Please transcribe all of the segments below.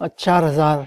4000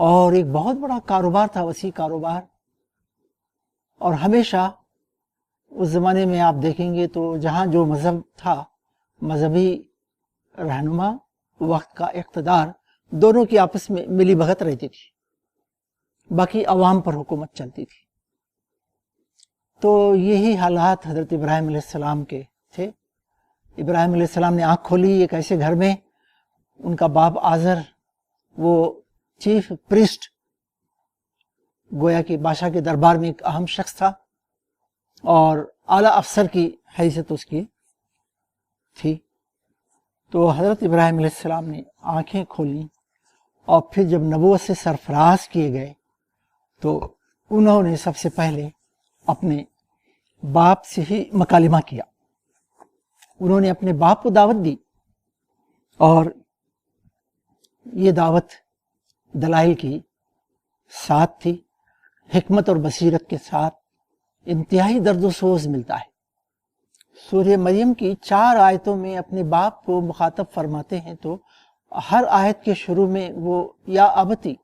اور ایک بہت بڑا کاروبار تھا، وسیع کاروبار. اور ہمیشہ اس زمانے میں آپ دیکھیں گے تو جہاں جو مذہب تھا، مذہبی رہنما، وقت کا اقتدار، دونوں کی آپس میں ملی بھگت رہتی تھی، باقی عوام پر حکومت چلتی تھی. تو یہی حالات حضرت ابراہیم علیہ السلام کے تھے. ابراہیم علیہ السلام نے آنکھ کھولی ایک ایسے گھر میں. ان کا باپ آزر وہ چیف پریسٹ، گویا کہ بادشاہ کے دربار میں ایک اہم شخص تھا اور اعلیٰ افسر کی حیثیت اس کی تھی. تو حضرت ابراہیم علیہ السلام نے آنکھیں کھولیں اور پھر جب نبوت سے سرفراز کیے گئے تو انہوں نے سب سے پہلے اپنے باپ سے ہی مکالمہ کیا. انہوں نے اپنے باپ کو دعوت دی اور یہ دعوت دلائل کی ساتھ تھی، حکمت اور بصیرت کے ساتھ. انتہائی درد و سوز ملتا ہے. سورہ مریم کی 4 آیتوں میں اپنے باپ کو مخاطب فرماتے ہیں تو ہر آیت کے شروع میں وہ یا ابتی،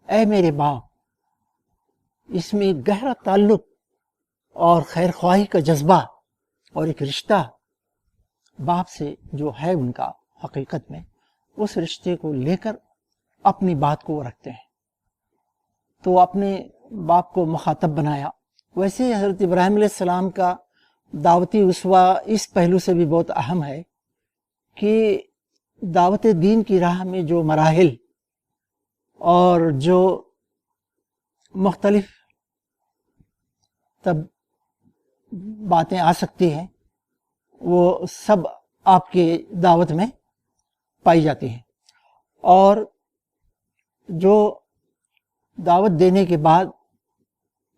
اے میرے باپ، اس میں ایک گہرا تعلق اور خیر خواہی کا جذبہ اور ایک رشتہ باپ سے جو ہے ان کا، حقیقت میں اس رشتے کو لے کر اپنی بات کو وہ رکھتے ہیں. تو اپنے باپ کو مخاطب بنایا. ویسے حضرت ابراہیم علیہ السلام کا دعوتی اسوہ اس پہلو سے بھی بہت اہم ہے کہ دعوت دین کی راہ میں جو مراحل اور جو مختلف تب باتیں آ سکتی ہیں وہ سب آپ کے دعوت میں پائی جاتی ہیں. اور جو دعوت دینے کے بعد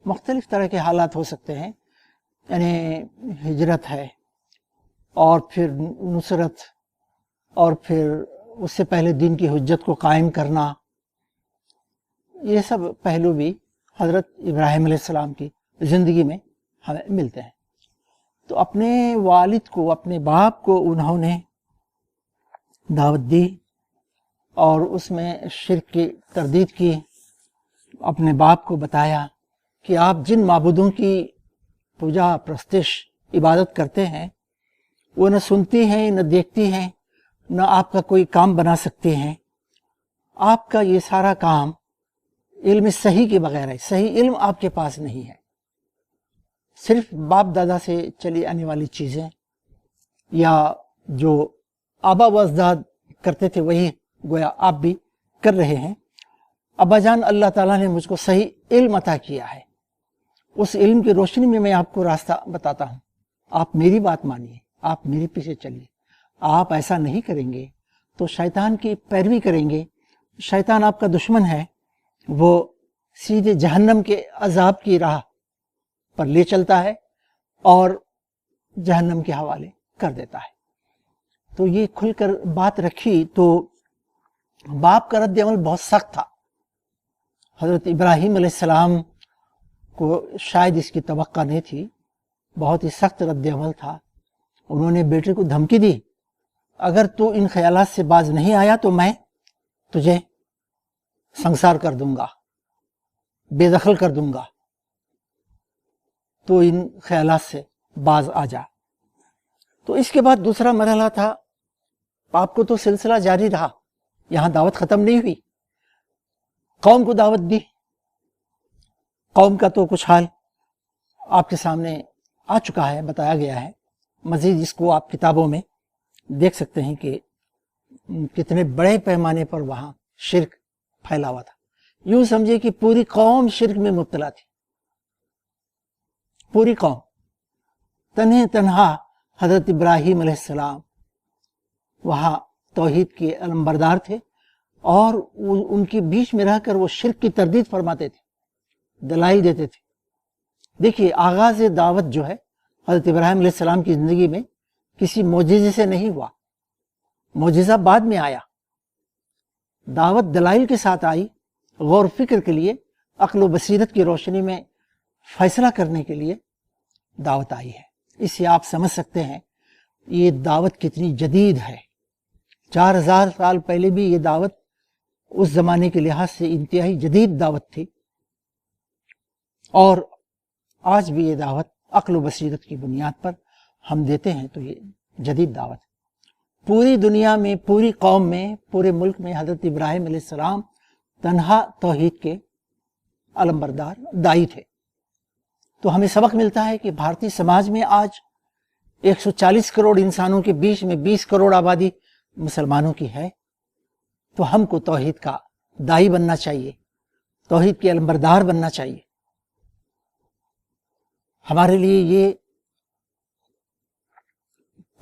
مختلف طرح کے حالات ہو سکتے ہیں، یعنی ہجرت ہے اور پھر نصرت اور پھر اس سے پہلے دین کی حجت کو قائم کرنا، یہ سب پہلو بھی حضرت ابراہیم علیہ السلام کی زندگی میں ہمیں ملتے ہیں. تو اپنے والد کو، اپنے باپ کو انہوں نے دعوت دی اور اس میں شرک کی تردید کی. اپنے باپ کو بتایا کہ آپ جن معبودوں کی پوجا پرستش عبادت کرتے ہیں وہ نہ سنتی ہیں، نہ دیکھتی ہیں، نہ آپ کا کوئی کام بنا سکتے ہیں. آپ کا یہ سارا کام علم صحیح کے بغیر ہے، صحیح علم آپ کے پاس نہیں ہے. صرف باپ دادا سے چلی آنے والی چیزیں یا جو آبا و اجداد کرتے تھے وہی گویا آپ بھی کر رہے ہیں. ابا جان، اللہ تعالیٰ نے مجھ کو صحیح علم عطا کیا ہے، اس علم کی روشنی میں میں آپ کو راستہ بتاتا ہوں. آپ میری بات مانیے، آپ میرے پیچھے چلیے. آپ ایسا نہیں کریں گے تو شیطان کی پیروی کریں گے. شیطان آپ کا دشمن ہے، وہ سیدھے جہنم کے عذاب کی راہ پر لے چلتا ہے اور جہنم کے حوالے کر دیتا ہے. تو یہ کھل کر بات رکھی تو باپ کا رد عمل بہت سخت تھا. حضرت ابراہیم علیہ السلام کو شاید اس کی توقع نہیں تھی، بہت ہی سخت رد عمل تھا. انہوں نے بیٹے کو دھمکی دی، اگر تو ان خیالات سے باز نہیں آیا تو میں تجھے سنسار کر دوں گا، بے دخل کر دوں گا، تو ان خیالات سے باز آ جا. تو اس کے بعد دوسرا مرحلہ تھا. آپ کو تو سلسلہ جاری رہا، یہاں دعوت ختم نہیں ہوئی. قوم کو دعوت دی. قوم کا تو کچھ حال آپ کے سامنے آ چکا ہے، بتایا گیا ہے. مزید اس کو آپ کتابوں میں دیکھ سکتے ہیں کہ کتنے بڑے پیمانے پر وہاں شرک پھیلا ہوا تھا. یوں سمجھے کہ پوری قوم شرک میں مبتلا تھی. پوری قوم. تنہا حضرت ابراہیم علیہ السلام وہاں توحید کے علمبردار تھے اور ان کے بیچ میں رہ کر وہ شرک کی تردید فرماتے تھے، دلائل دیتے تھے. دیکھیے، آغاز دعوت جو ہے حضرت ابراہیم علیہ السلام کی زندگی میں کسی معجزے سے نہیں ہوا. معجزہ بعد میں آیا. دعوت دلائل کے ساتھ آئی، غور فکر کے لیے، عقل و بصیرت کی روشنی میں فیصلہ کرنے کے لیے دعوت آئی ہے. اس سے آپ سمجھ سکتے ہیں یہ دعوت کتنی جدید ہے. 4000 سال پہلے بھی یہ دعوت اس زمانے کے لحاظ سے انتہائی جدید دعوت تھی، اور آج بھی یہ دعوت عقل و بصیرت کی بنیاد پر ہم دیتے ہیں تو یہ جدید دعوت ہے۔ پوری دنیا میں، پوری قوم میں، پورے ملک میں حضرت ابراہیم علیہ السلام تنہا توحید کے علمبردار داعی تھے۔ تو ہمیں سبق ملتا ہے کہ بھارتی سماج میں آج 140 کروڑ انسانوں کے بیچ میں 20 کروڑ آبادی مسلمانوں کی ہے، تو ہم کو توحید کا داعی بننا چاہیے، توحید کے علمبردار بننا چاہیے۔ ہمارے لیے یہ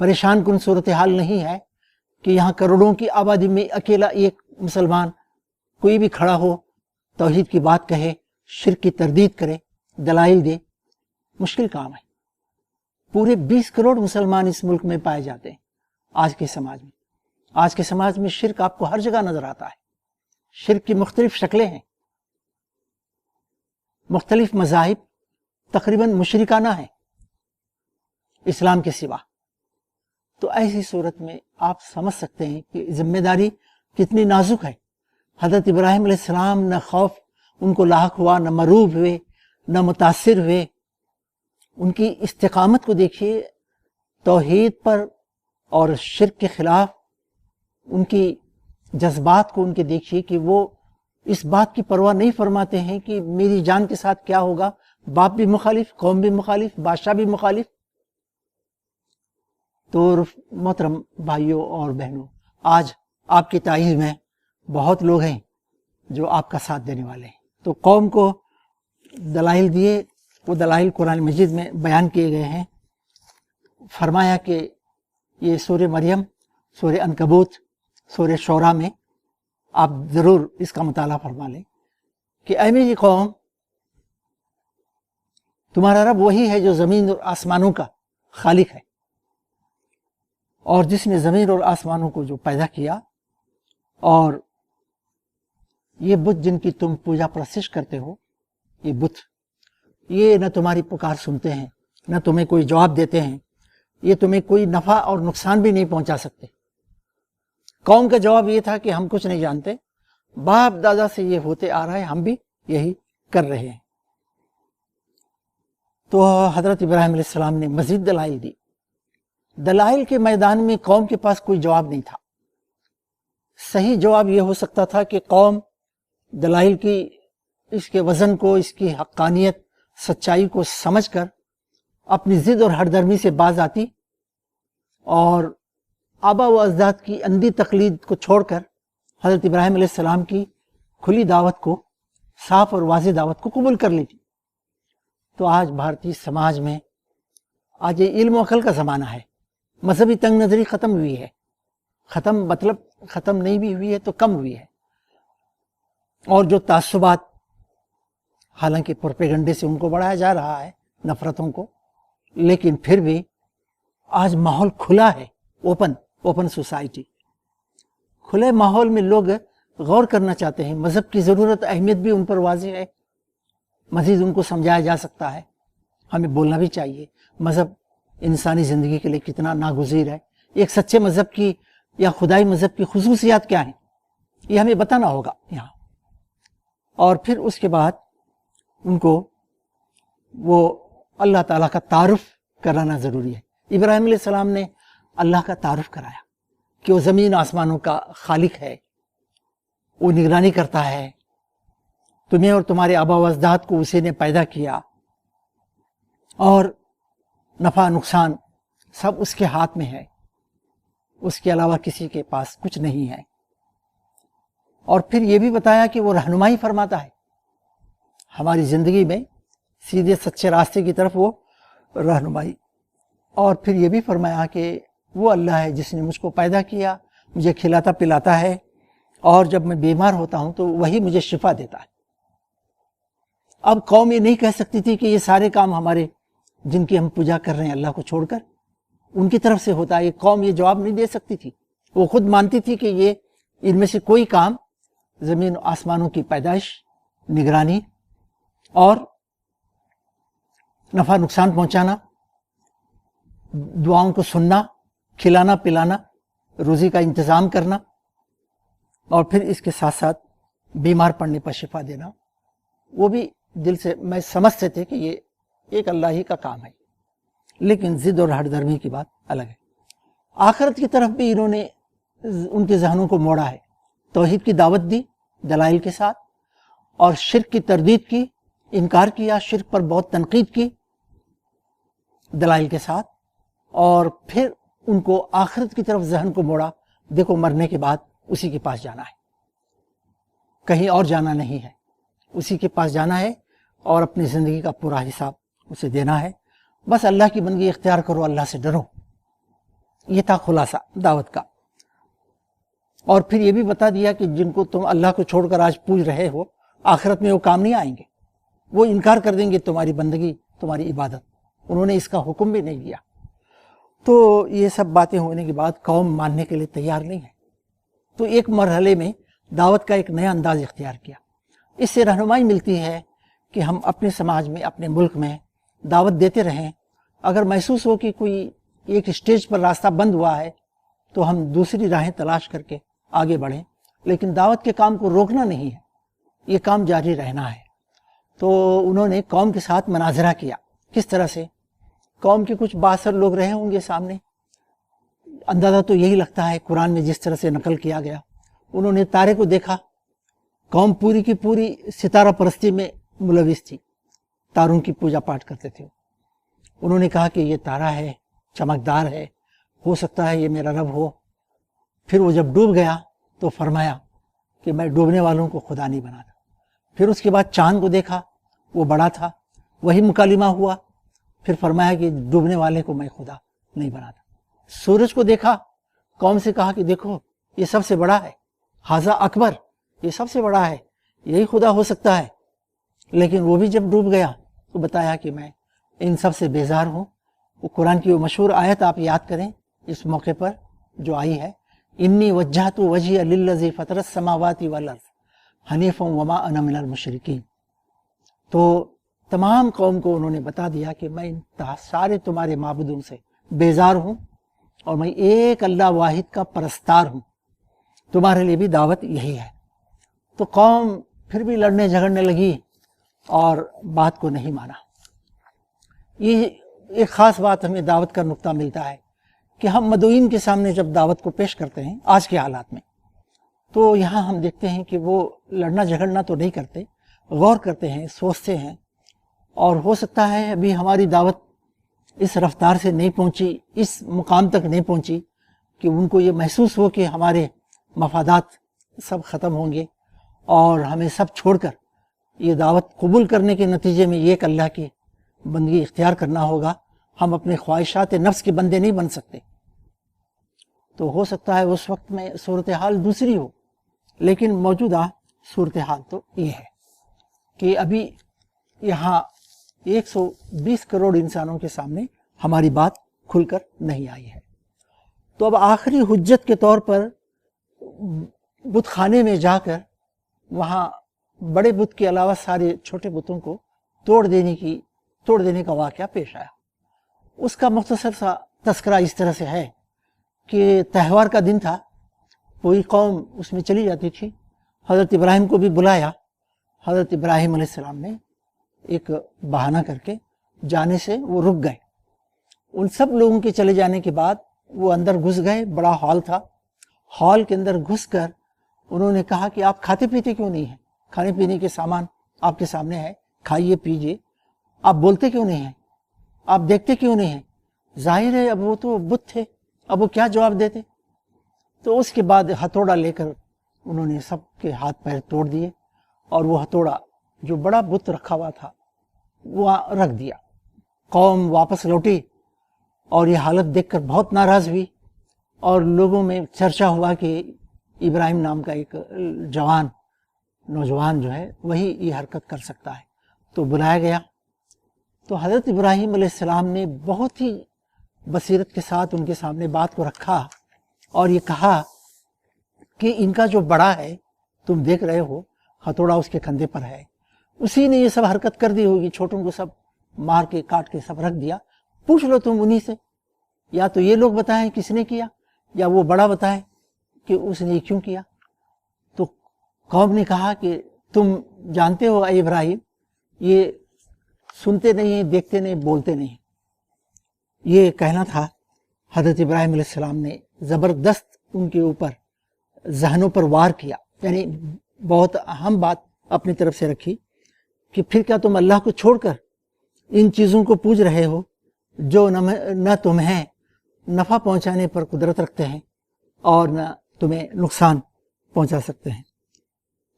پریشان کن صورتحال نہیں ہے کہ یہاں کروڑوں کی آبادی میں اکیلا ایک مسلمان کوئی بھی کھڑا ہو، توحید کی بات کہے، شرک کی تردید کرے، دلائل دے۔ مشکل کام ہے۔ پورے 20 کروڑ مسلمان اس ملک میں پائے جاتے ہیں آج کے سماج میں۔ آج کے سماج میں شرک آپ کو ہر جگہ نظر آتا ہے۔ شرک کی مختلف شکلیں ہیں، مختلف مذاہب تقریباً مشرکانہ ہیں اسلام کے سوا۔ تو ایسی صورت میں آپ سمجھ سکتے ہیں کہ ذمہ داری کتنی نازک ہے۔ حضرت ابراہیم علیہ السلام نہ خوف ان کو لاحق ہوا، نہ مروب ہوئے، نہ متاثر ہوئے۔ ان کی استقامت کو دیکھیے، توحید پر اور شرک کے خلاف ان کی جذبات کو ان کے دیکھیے کہ وہ اس بات کی پرواہ نہیں فرماتے ہیں کہ میری جان کے ساتھ کیا ہوگا، باپ بھی مخالف، قوم بھی مخالف، بادشاہ بھی مخالف۔ تو محترم بھائیوں اور بہنوں، آج آپ کی تائید میں بہت لوگ ہیں جو آپ کا ساتھ دینے والے ہیں۔ تو قوم کو دلائل دیے، وہ دلائل قرآن مجید میں بیان کیے گئے ہیں۔ فرمایا کہ یہ سورہ مریم، سورہ عنکبوت، سورہ شعراء میں آپ ضرور اس کا مطالعہ فرما لیں کہ اے میری قوم، تمہارا رب وہی ہے جو زمین اور آسمانوں کا خالق ہے، اور جس نے زمین اور آسمانوں کو جو پیدا کیا، اور یہ بت جن کی تم پوجا پرستش کرتے ہو، یہ بت، یہ نہ تمہاری پکار سنتے ہیں، نہ تمہیں کوئی جواب دیتے ہیں، یہ تمہیں کوئی نفع اور نقصان بھی نہیں پہنچا سکتے۔ قوم کا جواب یہ تھا کہ ہم کچھ نہیں جانتے، باپ دادا سے یہ ہوتے آ رہا ہے، ہم بھی یہی کر رہے ہیں۔ تو حضرت ابراہیم علیہ السلام نے مزید دلائل دی۔ دلائل کے میدان میں قوم کے پاس کوئی جواب نہیں تھا۔ صحیح جواب یہ ہو سکتا تھا کہ قوم دلائل کی اس کے وزن کو، اس کی حقانیت، سچائی کو سمجھ کر اپنی ضد اور ہردرمی سے باز آتی، اور آبا و اجداد کی اندھی تقلید کو چھوڑ کر حضرت ابراہیم علیہ السلام کی کھلی دعوت کو، صاف اور واضح دعوت کو قبول کر لیتی۔ تو آج بھارتی سماج میں آج یہ علم و عقل کا زمانہ ہے، مذہبی تنگ نظری ختم ہوئی ہے۔ ختم مطلب ختم نہیں بھی ہوئی ہے تو کم ہوئی ہے، اور جو تعصبات، حالانکہ پروپیگنڈے سے ان کو بڑھایا جا رہا ہے، نفرتوں کو، لیکن پھر بھی آج ماحول کھلا ہے، اوپن سوسائٹی۔ کھلے ماحول میں لوگ غور کرنا چاہتے ہیں، مذہب کی ضرورت، اہمیت بھی ان پر واضح ہے، مزید ان کو سمجھایا جا سکتا ہے، ہمیں بولنا بھی چاہیے مذہب انسانی زندگی کے لیے کتنا ناگزیر ہے، ایک سچے مذہب کی یا خدائی مذہب کی خصوصیات کیا ہیں، یہ ہمیں بتانا ہوگا یہاں۔ اور پھر اس کے بعد ان کو وہ اللہ تعالیٰ کا تعارف کرانا ضروری ہے۔ ابراہیم علیہ السلام نے اللہ کا تعارف کرایا کہ وہ زمین آسمانوں کا خالق ہے، وہ نگرانی کرتا ہے، تمہیں اور تمہارے آبا و اجداد کو اسی نے پیدا کیا، اور نفع نقصان سب اس کے ہاتھ میں ہے، اس کے علاوہ کسی کے پاس کچھ نہیں ہے۔ اور پھر یہ بھی بتایا کہ وہ رہنمائی فرماتا ہے ہماری زندگی میں، سیدھے سچے راستے کی طرف وہ رہنمائی۔ اور پھر یہ بھی فرمایا کہ وہ اللہ ہے جس نے مجھ کو پیدا کیا، مجھے کھلاتا پلاتا ہے، اور جب میں بیمار ہوتا ہوں تو وہی مجھے شفا دیتا ہے۔ اب قوم یہ نہیں کہہ سکتی تھی کہ یہ سارے کام ہمارے جن کی ہم پوجا کر رہے ہیں اللہ کو چھوڑ کر ان کی طرف سے ہوتا ہے، یہ قوم یہ جواب نہیں دے سکتی تھی۔ وہ خود مانتی تھی کہ یہ ان میں سے کوئی کام، زمین و آسمانوں کی پیدائش، نگرانی اور نفع نقصان پہنچانا، دعاؤں کو سننا، کھلانا پلانا، روزی کا انتظام کرنا، اور پھر اس کے ساتھ ساتھ بیمار پڑنے پر شفا دینا، وہ بھی دل سے میں سمجھتے تھے کہ یہ ایک اللہ ہی کا کام ہے، لیکن ضد اور ہٹ درمی کی بات الگ ہے۔ آخرت کی طرف بھی انہوں نے ان کے ذہنوں کو موڑا ہے، توحید کی دعوت دی دلائل کے ساتھ، اور شرک کی تردید کی، انکار کیا، شرک پر بہت تنقید کی دلائل کے ساتھ، اور پھر ان کو آخرت کی طرف ذہن کو موڑا، دیکھو مرنے کے بعد اسی کے پاس جانا ہے، کہیں اور جانا نہیں ہے، اسی کے پاس جانا ہے اور اپنی زندگی کا پورا حساب اسے دینا ہے، بس اللہ کی بندگی اختیار کرو، اللہ سے ڈرو۔ یہ تھا خلاصہ دعوت کا۔ اور پھر یہ بھی بتا دیا کہ جن کو تم اللہ کو چھوڑ کر آج پوج رہے ہو، آخرت میں وہ کام نہیں آئیں گے، وہ انکار کر دیں گے تمہاری بندگی، تمہاری عبادت۔ انہوں نے اس کا حکم بھی نہیں دیا۔ تو یہ سب باتیں ہونے کے بعد قوم ماننے کے لیے تیار نہیں ہے، تو ایک مرحلے میں دعوت کا ایک نیا انداز اختیار کیا۔ اس سے رہنمائی ملتی ہے کہ ہم اپنے سماج میں، اپنے ملک میں دعوت دیتے رہیں۔ اگر محسوس ہو کہ کوئی ایک اسٹیج پر راستہ بند ہوا ہے تو ہم دوسری راہیں تلاش کر کے آگے بڑھیں، لیکن دعوت کے کام کو روکنا نہیں ہے، یہ کام جاری رہنا ہے۔ تو انہوں نے قوم کے ساتھ مناظرہ کیا۔ کس طرح سے؟ قوم کے کچھ بااثر لوگ رہے ہوں گے سامنے، اندازہ تو یہی لگتا ہے قرآن میں جس طرح سے نقل کیا گیا۔ انہوں نے تارے کو دیکھا، قوم پوری کی پوری ستارہ پرستی میں ملوث تھی، تاروں کی پوجا پاٹ کرتے تھے۔ انہوں نے کہا کہ یہ تارا ہے، چمکدار ہے، ہو سکتا ہے یہ میرا رب ہو۔ پھر وہ جب ڈوب گیا تو فرمایا کہ میں ڈوبنے والوں کو خدا نہیں بناتا۔ پھر اس کے بعد چاند کو دیکھا، وہ بڑا تھا، وہی مکالمہ ہوا، پھر فرمایا کہ ڈوبنے والے کو میں خدا نہیں بناتا۔ سورج کو دیکھا، قوم سے کہا کہ دیکھو یہ سب سے بڑا ہے، ھذا اکبر، یہ سب سے بڑا ہے، یہی خدا ہو سکتا ہے۔ لیکن وہ بھی جب ڈوب گیا تو بتایا کہ میں ان سب سے بیزار ہوں۔ وہ قرآن کی وہ مشہور آیت آپ یاد کریں اس موقع پر جو آئی ہے، انی وجہت وجہی للذی فطر السماوات والارض حنیفا وما انا من المشرکین۔ تو تمام قوم کو انہوں نے بتا دیا کہ میں سارے تمہارے معبودوں سے بیزار ہوں اور میں ایک اللہ واحد کا پرستار ہوں، تمہارے لیے بھی دعوت یہی ہے۔ تو قوم پھر بھی لڑنے جھگڑنے لگی اور بات کو نہیں مانا۔ یہ ایک خاص بات ہمیں دعوت کا نقطہ ملتا ہے کہ ہم مدعوین کے سامنے جب دعوت کو پیش کرتے ہیں آج کے حالات میں، تو یہاں ہم دیکھتے ہیں کہ وہ لڑنا جھگڑنا تو نہیں کرتے، غور کرتے ہیں، سوچتے ہیں، اور ہو سکتا ہے ابھی ہماری دعوت اس رفتار سے نہیں پہنچی، اس مقام تک نہیں پہنچی کہ ان کو یہ محسوس ہو کہ ہمارے مفادات سب ختم ہوں گے اور ہمیں سب چھوڑ کر یہ دعوت قبول کرنے کے نتیجے میں یہ ایک اللہ کی بندگی اختیار کرنا ہوگا، ہم اپنے خواہشات نفس کے بندے نہیں بن سکتے۔ تو ہو سکتا ہے اس وقت میں صورتحال دوسری ہو، لیکن موجودہ صورتحال تو یہ ہے کہ ابھی یہاں 120 کروڑ انسانوں کے سامنے ہماری بات کھل کر نہیں آئی ہے۔ تو اب آخری حجت کے طور پر بت خانے میں جا کر وہاں بڑے بت کے علاوہ سارے چھوٹے بتوں کو توڑ دینے کا واقعہ پیش آیا۔ اس کا مختصر سا تذکرہ اس طرح سے ہے کہ تہوار کا دن تھا، کوئی قوم اس میں چلی جاتی تھی، حضرت ابراہیم کو بھی بلایا، حضرت ابراہیم علیہ السلام نے ایک بہانہ کر کے جانے سے وہ رک گئے۔ ان سب لوگوں کے چلے جانے کے بعد وہ اندر گھس گئے، بڑا ہال تھا، ہال کے اندر گھس کر انہوں نے کہا کہ آپ کھاتے پیتے کیوں نہیں ہیں؟ کھانے پینے کے سامان آپ کے سامنے ہے، کھائیے پیجیے، آپ بولتے کیوں نہیں ہیں؟ آپ دیکھتے کیوں نہیں ہیں؟ ظاہر ہے اب وہ تو بت تھے، اب وہ کیا جواب دیتے؟ تو اس کے بعد ہتھوڑا لے کر انہوں نے سب کے ہاتھ پیر توڑ دیے، اور وہ ہتھوڑا جو بڑا بت رکھا ہوا تھا وہ رکھ دیا۔ قوم واپس لوٹی اور یہ حالت دیکھ کر بہت ناراض ہوئی، اور لوگوں میں چرچا ہوا کہ ابراہیم نام کا ایک نوجوان جو ہے وہی یہ حرکت کر سکتا ہے۔ تو بلایا گیا، تو حضرت ابراہیم علیہ السلام نے بہت ہی بصیرت کے ساتھ ان کے سامنے بات کو رکھا اور یہ کہا کہ ان کا جو بڑا ہے تم دیکھ رہے ہو، ہتھوڑا اس کے کندھے پر ہے، اسی نے یہ سب حرکت کر دی ہوگی، چھوٹوں کو سب مار کے کاٹ کے سب رکھ دیا، پوچھ لو تم انہی سے، یا تو یہ لوگ بتائیں کس نے کیا، یا وہ بڑا بتائے کہ اس نے کیوں کیا۔ قوم نے کہا کہ تم جانتے ہو اے ابراہیم یہ سنتے نہیں ہیں، دیکھتے نہیں، بولتے نہیں. یہ کہنا تھا. حضرت ابراہیم علیہ السلام نے زبردست ان کے اوپر ذہنوں پر وار کیا، یعنی بہت اہم بات اپنی طرف سے رکھی کہ پھر کیا تم اللہ کو چھوڑ کر ان چیزوں کو پوج رہے ہو جو نہ تمہیں نفع پہنچانے پر قدرت رکھتے ہیں اور نہ تمہیں نقصان پہنچا سکتے ہیں.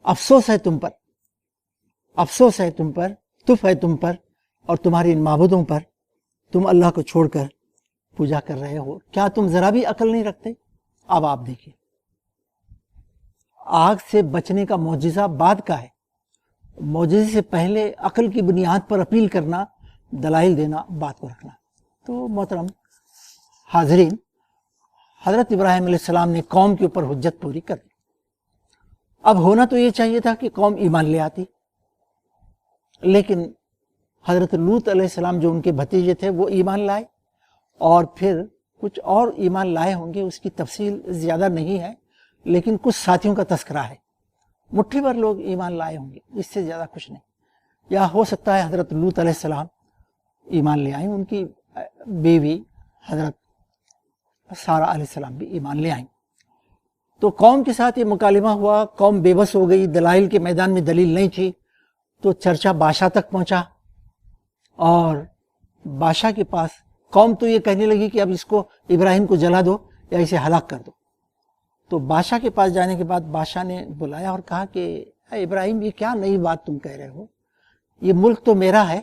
افسوس ہے تم پر، افسوس ہے تم پر، تف ہے تم پر اور تمہاری ان معبودوں پر، تم اللہ کو چھوڑ کر پوجا کر رہے ہو. کیا تم ذرا بھی عقل نہیں رکھتے؟ اب آپ دیکھیے، آگ سے بچنے کا معجزہ بعد کا ہے. معجزے سے پہلے عقل کی بنیاد پر اپیل کرنا، دلائل دینا، بات کو رکھنا. تو محترم حاضرین، حضرت ابراہیم علیہ السلام نے قوم کے اوپر حجت پوری کر دی. اب ہونا تو یہ چاہیے تھا کہ قوم ایمان لے آتی، لیکن حضرت لوط علیہ السلام جو ان کے بھتیجے تھے وہ ایمان لائے، اور پھر کچھ اور ایمان لائے ہوں گے، اس کی تفصیل زیادہ نہیں ہے، لیکن کچھ ساتھیوں کا تذکرہ ہے. مٹھی بھر لوگ ایمان لائے ہوں گے، اس سے زیادہ کچھ نہیں. یا ہو سکتا ہے حضرت لوط علیہ السلام ایمان لے آئیں، ان کی بیوی حضرت سارہ علیہ السلام بھی ایمان لے آئیں. تو قوم کے ساتھ یہ مکالمہ ہوا، قوم بے بس ہو گئی، دلائل کے میدان میں دلیل نہیں تھی. تو چرچا بادشاہ تک پہنچا، اور بادشاہ کے پاس قوم تو یہ کہنے لگی کہ اب اس کو ابراہیم کو جلا دو یا اسے ہلاک کر دو. تو بادشاہ کے پاس جانے کے بعد بادشاہ نے بلایا اور کہا کہ اے ابراہیم، یہ کیا نئی بات تم کہہ رہے ہو؟ یہ ملک تو میرا ہے،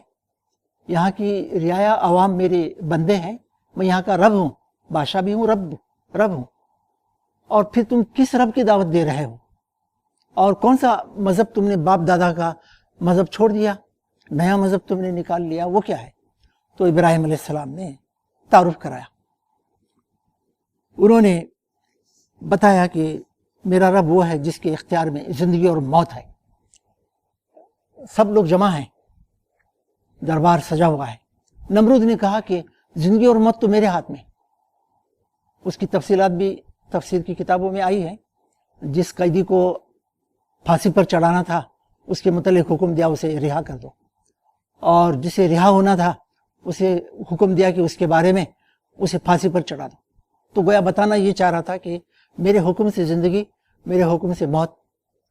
یہاں کی رعایا عوام میرے بندے ہیں، میں یہاں کا رب ہوں، بادشاہ بھی ہوں، رب ہوں. اور پھر تم کس رب کی دعوت دے رہے ہو؟ اور کون سا مذہب تم نے باپ دادا کا مذہب چھوڑ دیا، نیا مذہب تم نے نکال لیا، وہ کیا ہے؟ تو ابراہیم علیہ السلام نے تعارف کرایا. انہوں نے بتایا کہ میرا رب وہ ہے جس کے اختیار میں زندگی اور موت ہے. سب لوگ جمع ہیں، دربار سجا ہوا ہے. نمرود نے کہا کہ زندگی اور موت تو میرے ہاتھ میں. اس کی تفصیلات بھی تفسیر کی کتابوں میں آئی ہے. جس قیدی کو پھانسی پر چڑھانا تھا اس کے متعلق حکم دیا اسے رہا کر دو، اور جسے رہا ہونا تھا اسے حکم دیا کہ اس کے بارے میں اسے پھانسی پر چڑھا دو. تو گویا بتانا یہ چاہ رہا تھا کہ میرے حکم سے زندگی، میرے حکم سے موت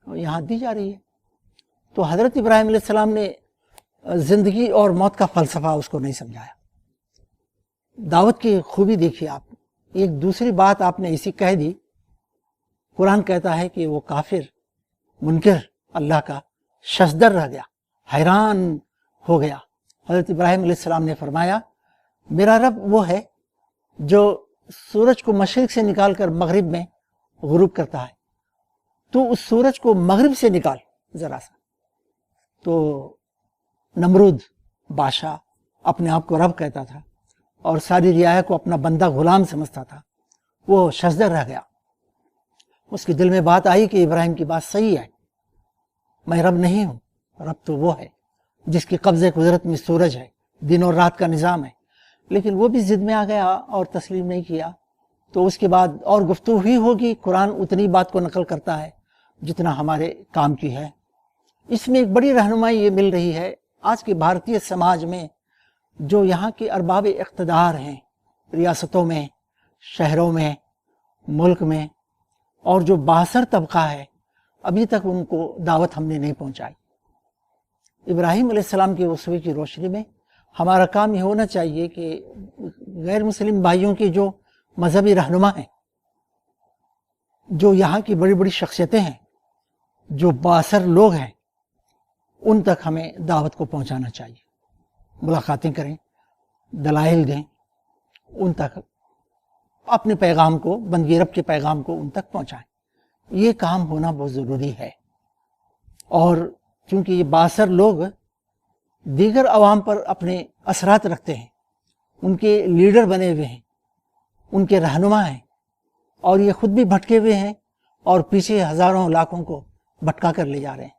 یہاں دی جا رہی ہے. تو حضرت ابراہیم علیہ السلام نے زندگی اور موت کا فلسفہ اس کو نہیں سمجھایا. دعوت کی خوبی دیکھیے آپ. ایک دوسری بات آپ نے اسی کہہ دی. قرآن کہتا ہے کہ وہ کافر، منکر اللہ کا ششدر رہ گیا، حیران ہو گیا. حضرت ابراہیم علیہ السلام نے فرمایا میرا رب وہ ہے جو سورج کو مشرق سے نکال کر مغرب میں غروب کرتا ہے، تو اس سورج کو مغرب سے نکال ذرا سا. تو نمرود بادشاہ اپنے آپ کو رب کہتا تھا اور ساری رعایا کو اپنا بندہ غلام سمجھتا تھا. وہ ششدر رہ گیا. اس کے دل میں بات آئی کہ ابراہیم کی بات صحیح ہے، میں رب نہیں ہوں، رب تو وہ ہے جس کی قبضے قدرت میں سورج ہے، دن اور رات کا نظام ہے. لیکن وہ بھی ضد میں آ گیا اور تسلیم نہیں کیا. تو اس کے بعد اور گفتگو ہی ہوگی. قرآن اتنی بات کو نقل کرتا ہے جتنا ہمارے کام کی ہے. اس میں ایک بڑی رہنمائی یہ مل رہی ہے آج کے بھارتی سماج میں، جو یہاں کے ارباب اقتدار ہیں، ریاستوں میں، شہروں میں، ملک میں، اور جو بااثر طبقہ ہے، ابھی تک ان کو دعوت ہم نے نہیں پہنچائی. ابراہیم علیہ السلام کے اسوے کی روشنی میں ہمارا کام یہ ہونا چاہیے کہ غیر مسلم بھائیوں کے جو مذہبی رہنما ہیں، جو یہاں کی بڑی بڑی شخصیتیں ہیں، جو بااثر لوگ ہیں، ان تک ہمیں دعوت کو پہنچانا چاہیے. ملاقاتیں کریں، دلائل دیں، ان تک اپنے پیغام کو، بندگی رب کے پیغام کو ان تک پہنچائیں. یہ کام ہونا بہت ضروری ہے. اور چونکہ یہ بااثر لوگ دیگر عوام پر اپنے اثرات رکھتے ہیں، ان کے لیڈر بنے ہوئے ہیں، ان کے رہنما ہیں، اور یہ خود بھی بھٹکے ہوئے ہیں اور پیچھے ہزاروں لاکھوں کو بھٹکا کر لے جا رہے ہیں.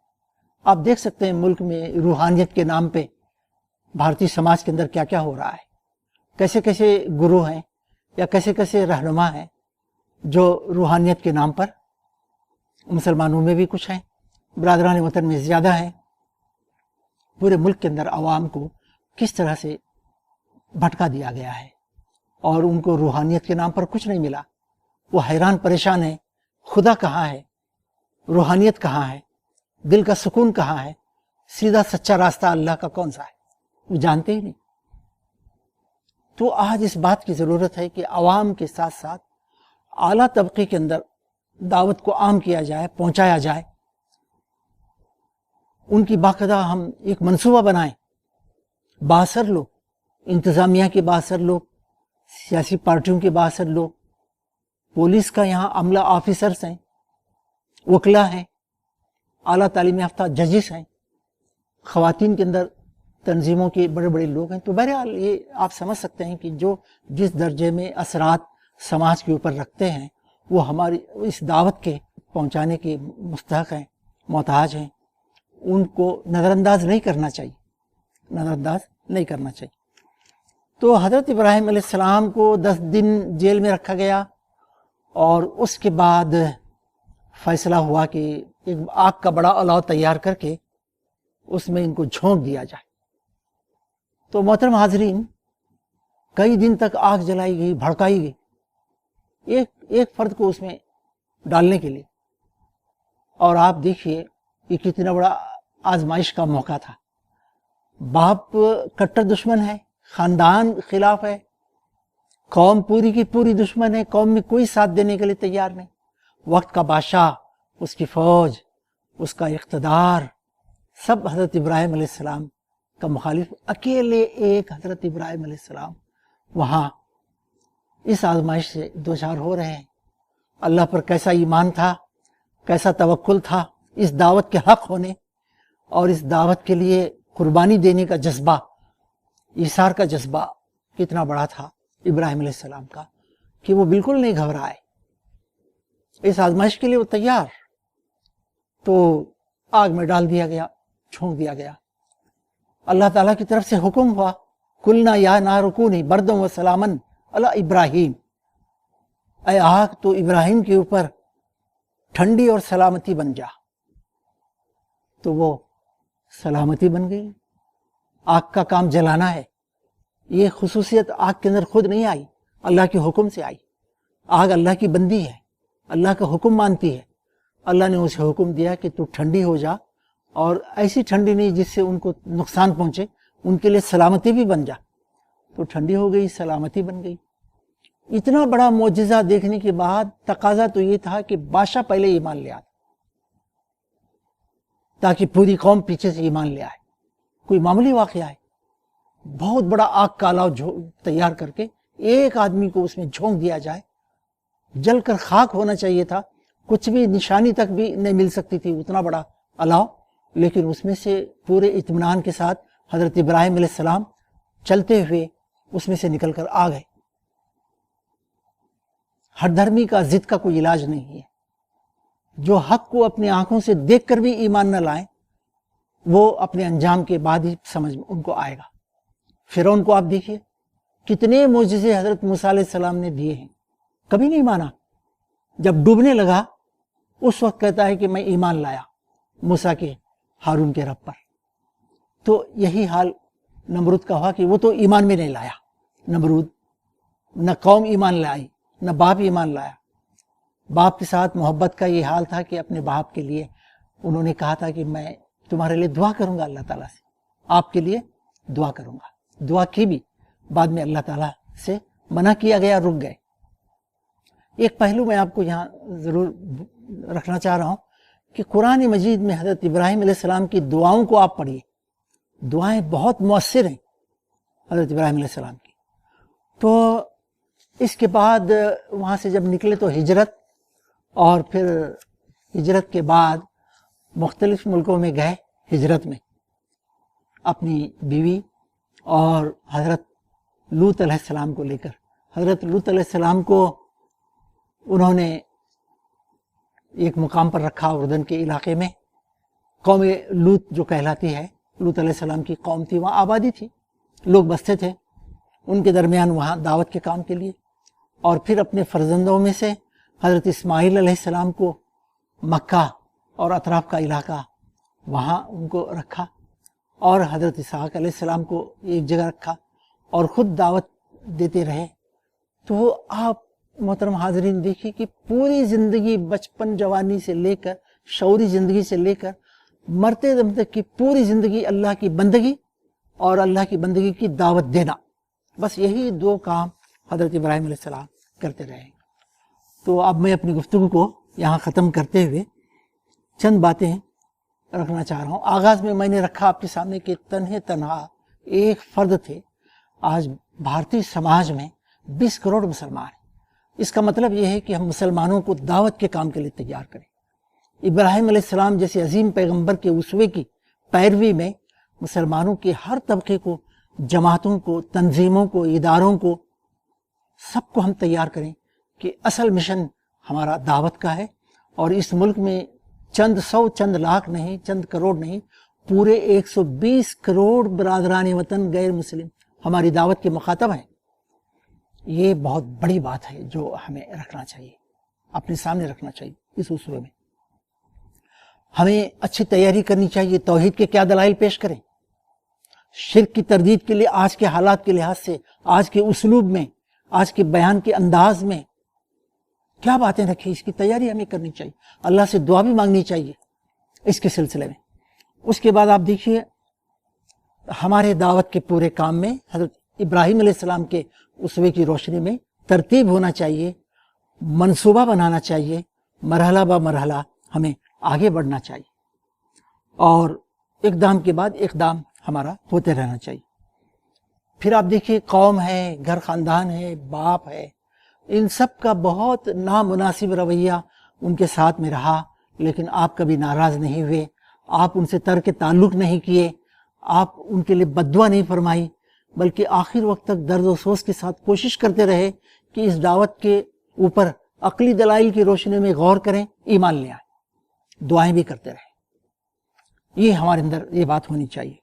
آپ دیکھ سکتے ہیں ملک میں روحانیت کے نام پہ بھارتی سماج کے اندر کیا کیا ہو رہا ہے. کیسے کیسے گرو ہیں یا کیسے کیسے رہنما ہیں جو روحانیت کے نام پر، مسلمانوں میں بھی کچھ ہیں برادران وطن میں زیادہ ہیں، پورے ملک کے اندر عوام کو کس طرح سے بھٹکا دیا گیا ہے اور ان کو روحانیت کے نام پر کچھ نہیں ملا. وہ حیران پریشان ہے، خدا کہاں ہے، روحانیت کہاں ہے، دل کا سکون کہاں ہے، سیدھا سچا راستہ اللہ کا کون سا ہے، وہ جانتے ہی نہیں. تو آج اس بات کی ضرورت ہے کہ عوام کے ساتھ ساتھ اعلیٰ طبقے کے اندر دعوت کو عام کیا جائے، پہنچایا جائے. ان کی باقاعدہ ہم ایک منصوبہ بنائیں. بااثر لوگ، انتظامیہ کے بااثر لوگ، سیاسی پارٹیوں کے بااثر لوگ، پولیس کا یہاں عملہ آفیسرز ہیں، وکلا ہیں، اعلیٰ تعلیم یافتہ ججز ہیں، خواتین کے اندر تنظیموں کے بڑے بڑے لوگ ہیں. تو بہرحال یہ آپ سمجھ سکتے ہیں کہ جو جس درجے میں اثرات سماج کے اوپر رکھتے ہیں وہ ہماری اس دعوت کے پہنچانے کے مستحق ہیں، محتاج ہیں. ان کو نظر انداز نہیں کرنا چاہیے، نظر انداز نہیں کرنا چاہیے. تو حضرت ابراہیم علیہ السلام کو 10 دن جیل میں رکھا گیا اور اس کے بعد فیصلہ ہوا کہ ایک آگ کا بڑا الاؤ تیار کر کے اس میں ان کو جھونک دیا جائے. تو محترم حاضرین، کئی دن تک آگ جلائی گئی، بھڑکائی گئی ایک فرد کو اس میں ڈالنے کے لیے. اور آپ دیکھیے یہ کتنا بڑا آزمائش کا موقع تھا. باپ کٹر دشمن ہے، خاندان خلاف ہے، قوم پوری کی پوری دشمن ہے، قوم میں کوئی ساتھ دینے کے لیے تیار نہیں. وقت کا بادشاہ، اس کی فوج، اس کا اقتدار، سب حضرت ابراہیم علیہ السلام کا مخالف. اکیلے ایک حضرت ابراہیم علیہ السلام وہاں اس آزمائش سے دوچار ہو رہے ہیں. اللہ پر کیسا ایمان تھا، کیسا توکل تھا، اس دعوت کے حق ہونے اور اس دعوت کے لیے قربانی دینے کا جذبہ، ایثار کا جذبہ کتنا بڑا تھا ابراہیم علیہ السلام کا کہ وہ بالکل نہیں گھبرائے. اس آزمائش کے لیے وہ تیار. تو آگ میں ڈال دیا گیا، چھونک دیا گیا. اللہ تعالیٰ کی طرف سے حکم ہوا، قلنا یا نار کونی بردا و سلاما علی ابراہیم، اے آگ تو ابراہیم کے اوپر ٹھنڈی اور سلامتی بن جا. تو وہ سلامتی بن گئی. آگ کا کام جلانا ہے. یہ خصوصیت آگ کے اندر خود نہیں آئی، اللہ کے حکم سے آئی. آگ اللہ کی بندی ہے، اللہ کا حکم مانتی ہے. اللہ نے اسے حکم دیا کہ تو ٹھنڈی ہو جا، اور ایسی ٹھنڈی نہیں جس سے ان کو نقصان پہنچے، ان کے لیے سلامتی بھی بن جا. تو ٹھنڈی ہو گئی، سلامتی بن گئی. اتنا بڑا معجزہ دیکھنے کے بعد تقاضا تو یہ تھا کہ بادشاہ پہلے ایمان لے آتا تاکہ پوری قوم پیچھے سے ایمان لے آئے. کوئی معمولی واقعہ ہے؟ بہت بڑا آگ کا الاؤ تیار کر کے ایک آدمی کو اس میں جھونک دیا جائے، جل کر خاک ہونا چاہیے تھا، کچھ بھی نشانی تک بھی نہیں مل سکتی تھی، اتنا بڑا الاؤ. لیکن اس میں سے پورے اطمینان کے ساتھ حضرت ابراہیم علیہ السلام چلتے ہوئے اس میں سے نکل کر آ گئے. ہر دھرمی کا ضد کا کوئی علاج نہیں ہے. جو حق کو اپنی آنکھوں سے دیکھ کر بھی ایمان نہ لائیں، وہ اپنے انجام کے بعد ہی سمجھ میں ان کو آئے گا. فرعون کو آپ دیکھیے، کتنے معجزے حضرت موسیٰ علیہ السلام نے دیے ہیں، کبھی نہیں مانا. جب ڈوبنے لگا اس وقت کہتا ہے کہ میں ایمان لایا موسیٰ کے ہارون کے رب پر. تو یہی حال نمرود کا ہوا کہ وہ تو ایمان میں نہیں لایا. نمرود نہ قوم ایمان لائی، نہ باپ ایمان لایا. باپ کے ساتھ محبت کا یہ حال تھا کہ اپنے باپ کے لیے انہوں نے کہا تھا کہ میں تمہارے لیے دعا کروں گا، اللہ تعالیٰ سے آپ کے لیے دعا کروں گا. دعا کی بھی، بعد میں اللہ تعالیٰ سے منع کیا گیا، رک گئے. ایک پہلو میں آپ کو یہاں ضرور رکھنا چاہ رہا ہوں کہ قرآن مجید میں حضرت ابراہیم علیہ السلام کی دعاؤں کو آپ پڑھیے. دعائیں بہت مؤثر ہیں حضرت ابراہیم علیہ السلام کی. تو اس کے بعد وہاں سے جب نکلے تو ہجرت، اور پھر ہجرت کے بعد مختلف ملکوں میں گئے ہجرت میں اپنی بیوی اور حضرت لوط علیہ السلام کو لے کر. حضرت لوط علیہ السلام کو انہوں نے ایک مقام پر رکھا اردن کے علاقے میں. قوم لوط جو کہلاتی ہے، لوط علیہ السلام کی قوم تھی، وہاں آبادی تھی، لوگ بستے تھے ان کے درمیان وہاں دعوت کے کام کے لیے. اور پھر اپنے فرزندوں میں سے حضرت اسماعیل علیہ السلام کو مکہ اور اطراف کا علاقہ وہاں ان کو رکھا، اور حضرت اسحاق علیہ السلام کو ایک جگہ رکھا اور خود دعوت دیتے رہے۔ تو آپ محترم حاضرین دیکھیے کہ پوری زندگی، بچپن جوانی سے لے کر شعوری زندگی سے لے کر مرتے دم تک کی پوری زندگی اللہ کی بندگی اور اللہ کی بندگی کی دعوت دینا، بس یہی دو کام حضرت ابراہیم علیہ السلام کرتے رہے۔ تو اب میں اپنی گفتگو کو یہاں ختم کرتے ہوئے چند باتیں رکھنا چاہ رہا ہوں۔ آغاز میں نے رکھا آپ کے سامنے کہ تنہا ایک فرد تھے۔ آج بھارتی سماج میں 20 کروڑ مسلمان ہیں۔ اس کا مطلب یہ ہے کہ ہم مسلمانوں کو دعوت کے کام کے لیے تیار کریں۔ ابراہیم علیہ السلام جیسے عظیم پیغمبر کے اسوے کی پیروی میں مسلمانوں کے ہر طبقے کو، جماعتوں کو، تنظیموں کو، اداروں کو، سب کو ہم تیار کریں کہ اصل مشن ہمارا دعوت کا ہے، اور اس ملک میں چند سو، چند لاکھ نہیں، چند کروڑ نہیں، پورے 120 کروڑ برادران وطن غیر مسلم ہماری دعوت کے مخاطب ہیں۔ یہ بہت بڑی بات ہے جو ہمیں رکھنا چاہیے، اپنے سامنے رکھنا چاہیے۔ اس اسوے میں ہمیں اچھی تیاری کرنی چاہیے۔ توحید کے کیا دلائل پیش کریں، شرک کی تردید کے لیے آج کے حالات کے لحاظ سے، آج کے اسلوب میں، آج کے بیان کے انداز میں کیا باتیں رکھیں، اس کی تیاری ہمیں کرنی چاہیے۔ اللہ سے دعا بھی مانگنی چاہیے اس کے سلسلے میں۔ اس کے بعد آپ دیکھیے ہمارے دعوت کے پورے کام میں حضرت ابراہیم علیہ السلام کے اسوے کی روشنی میں ترتیب ہونا چاہیے، منصوبہ بنانا چاہیے، مرحلہ بہ مرحلہ ہمیں آگے بڑھنا چاہیے، اور اقدام کے بعد اقدام ہمارا ہوتے رہنا چاہیے۔ پھر آپ دیکھیے قوم ہے، گھر خاندان ہے، باپ ہے، ان سب کا بہت نامناسب رویہ ان کے ساتھ میں رہا، لیکن آپ کبھی ناراض نہیں ہوئے، آپ ان سے ترک تعلق نہیں کیے، آپ ان کے لیے بددعا نہیں فرمائی، بلکہ آخر وقت تک درد و سوز کے ساتھ کوشش کرتے رہے کہ اس دعوت کے اوپر عقلی دلائل کی روشنی میں غور کریں، ایمان لے آئیں، دعائیں بھی کرتے رہے۔ یہ ہمارے اندر یہ بات ہونی چاہیے۔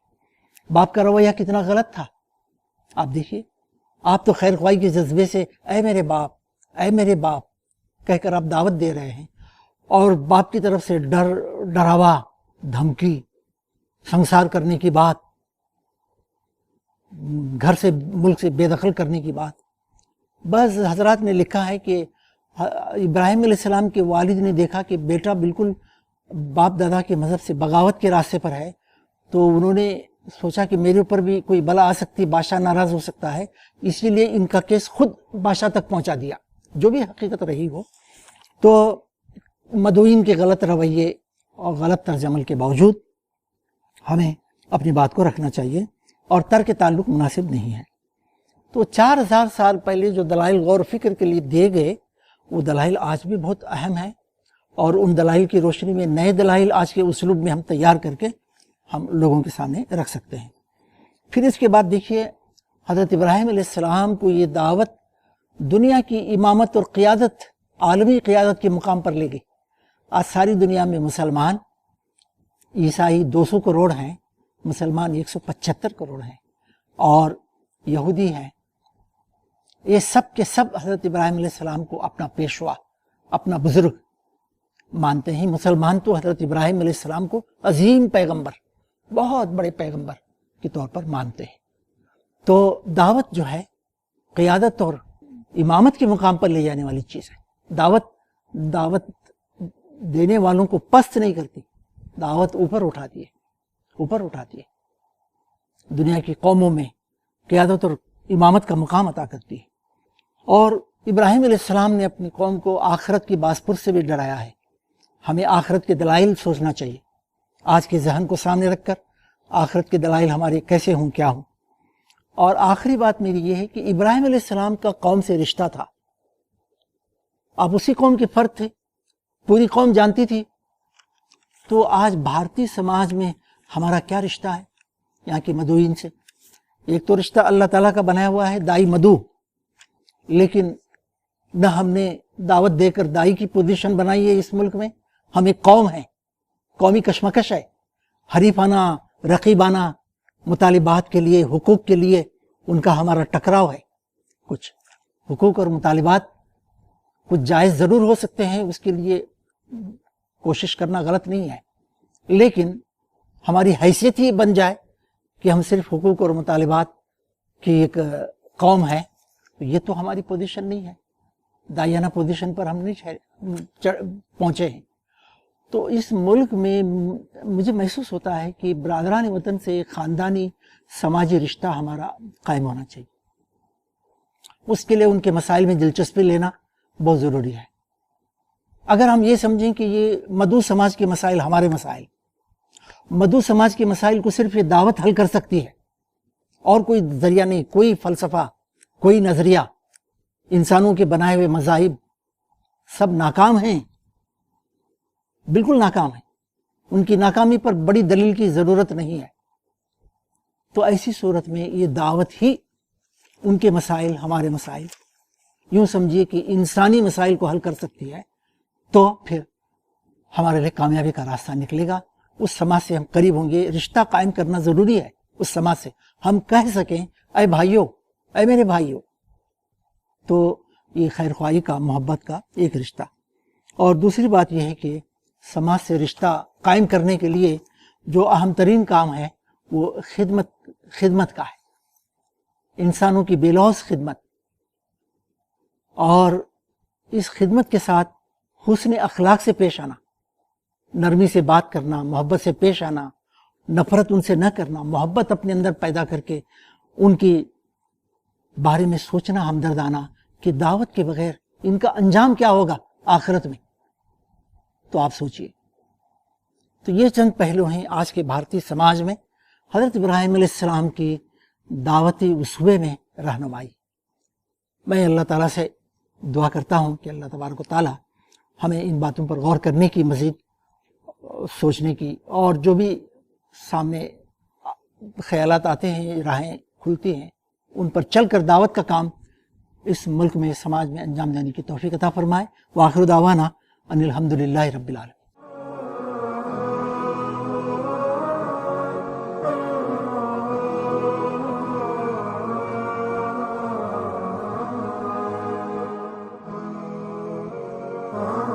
باپ کا رویہ کتنا غلط تھا، آپ دیکھیے، آپ تو خیر خواہی کے جذبے سے اے میرے باپ، اے میرے باپ کہہ کر آپ دعوت دے رہے ہیں، اور باپ کی طرف سے ڈراوا، دھمکی، سنسار کرنے کی بات، گھر سے، ملک سے بے دخل کرنے کی بات۔ بس حضرات نے لکھا ہے کہ ابراہیم علیہ السلام کے والد نے دیکھا کہ بیٹا بالکل باپ دادا کے مذہب سے بغاوت کے راستے پر ہے، تو انہوں نے سوچا کہ میرے اوپر بھی کوئی بلا آ سکتی، بادشاہ ناراض ہو سکتا ہے، اسی لیے ان کا کیس خود بادشاہ تک پہنچا دیا، جو بھی حقیقت رہی ہو۔ تو مدعوین کے غلط رویے اور غلط طرز عمل کے باوجود ہمیں اپنی بات کو رکھنا چاہیے، اور ترک تعلق مناسب نہیں ہے۔ تو 4000 سال پہلے جو دلائل غور و فکر کے لیے دیے گئے، وہ دلائل آج بھی بہت اہم ہیں، اور ان دلائل کی روشنی میں نئے دلائل آج کے اسلوب میں ہم تیار کر کے ہم لوگوں کے سامنے رکھ سکتے ہیں۔ پھر اس کے بعد دیکھیے حضرت ابراہیم علیہ السلام کو یہ دعوت دنیا کی امامت اور قیادت، عالمی قیادت کے مقام پر لے گئی۔ آج ساری دنیا میں مسلمان، عیسائی 200 کروڑ ہیں، مسلمان 175 کروڑ ہیں، اور یہودی ہیں۔ یہ سب کے سب حضرت ابراہیم علیہ السلام کو اپنا پیشوا، اپنا بزرگ مانتے ہیں۔ مسلمان تو حضرت ابراہیم علیہ السلام کو عظیم پیغمبر، بہت بڑے پیغمبر کے طور پر مانتے ہیں۔ تو دعوت جو ہے قیادت اور امامت کے مقام پر لے جانے والی چیز ہے۔ دعوت دینے والوں کو پست نہیں کرتی، دعوت اوپر اٹھاتی ہے، دنیا کی قوموں میں قیادت اور امامت کا مقام عطا کرتی ہے۔ اور ابراہیم علیہ السلام نے اپنی قوم کو آخرت کی بازپرس سے بھی ڈرایا ہے۔ ہمیں آخرت کے دلائل سوچنا چاہیے، آج کے ذہن کو سامنے رکھ کر آخرت کے دلائل ہمارے کیسے ہوں، کیا ہوں۔ اور آخری بات میری یہ ہے کہ ابراہیم علیہ السلام کا قوم سے رشتہ تھا، آپ اسی قوم کے فرد تھے، پوری قوم جانتی تھی۔ تو آج بھارتی سماج میں ہمارا کیا رشتہ ہے یہاں کے مدعوین سے؟ ایک تو رشتہ اللہ تعالیٰ کا بنایا ہوا ہے، دائی مدعو، لیکن نہ ہم نے دعوت دے کر دائی کی پوزیشن بنائی ہے اس ملک میں۔ ہم ایک قوم ہیں، قومی کشمکش ہے، حریفانہ رقیبانہ مطالبات کے لیے، حقوق کے لیے ان کا ہمارا ٹکراؤ ہے۔ کچھ حقوق اور مطالبات کچھ جائز ضرور ہو سکتے ہیں، اس کے لیے کوشش کرنا غلط نہیں ہے، لیکن ہماری حیثیت ہی بن جائے کہ ہم صرف حقوق اور مطالبات کی ایک قوم ہے، تو یہ تو ہماری پوزیشن نہیں ہے، دائیانہ پوزیشن پر ہم نہیں پہنچے ہیں۔ تو اس ملک میں مجھے محسوس ہوتا ہے کہ برادران وطن سے خاندانی سماجی رشتہ ہمارا قائم ہونا چاہیے۔ اس کے لیے ان کے مسائل میں دلچسپی لینا بہت ضروری ہے۔ اگر ہم یہ سمجھیں کہ یہ مدعو سماج کے مسائل ہمارے مسائل، مدعو سماج کے مسائل کو صرف یہ دعوت حل کر سکتی ہے اور کوئی ذریعہ نہیں، کوئی فلسفہ، کوئی نظریہ، انسانوں کے بنائے ہوئے مذاہب سب ناکام ہیں، بالکل ناکام ہیں، ان کی ناکامی پر بڑی دلیل کی ضرورت نہیں ہے۔ تو ایسی صورت میں یہ دعوت ہی ان کے مسائل ہمارے مسائل، یوں سمجھیے کہ انسانی مسائل کو حل کر سکتی ہے، تو پھر ہمارے لیے کامیابی کا راستہ نکلے گا۔ اس سماج سے ہم قریب ہوں گے، رشتہ قائم کرنا ضروری ہے اس سماج سے، ہم کہہ سکیں اے بھائیو، اے میرے بھائیو۔ تو یہ خیر خواہی کا، محبت کا ایک رشتہ۔ اور دوسری بات یہ ہے کہ سماج سے رشتہ قائم کرنے کے لیے جو اہم ترین کام ہے وہ خدمت کا ہے، انسانوں کی بے لوث خدمت، اور اس خدمت کے ساتھ حسن اخلاق سے پیش آنا، نرمی سے بات کرنا، محبت سے پیش آنا، نفرت ان سے نہ کرنا، محبت اپنے اندر پیدا کر کے ان کی بارے میں سوچنا ہمدردانہ کہ دعوت کے بغیر ان کا انجام کیا ہوگا آخرت میں۔ تو آپ سوچئے۔ تو یہ چند پہلو ہیں آج کے بھارتی سماج میں حضرت ابراہیم علیہ السلام کی دعوتی اسوے میں رہنمائی۔ میں اللہ تعالیٰ سے دعا کرتا ہوں کہ اللہ تبارک و تعالیٰ ہمیں ان باتوں پر غور کرنے کی، مزید سوچنے کی، اور جو بھی سامنے خیالات آتے ہیں، راہیں کھلتی ہیں، ان پر چل کر دعوت کا کام اس ملک میں، سماج میں انجام دینے کی توفیق عطا فرمائے۔ وآخر دعوانا ان الحمدللہ رب العالمین۔ Oh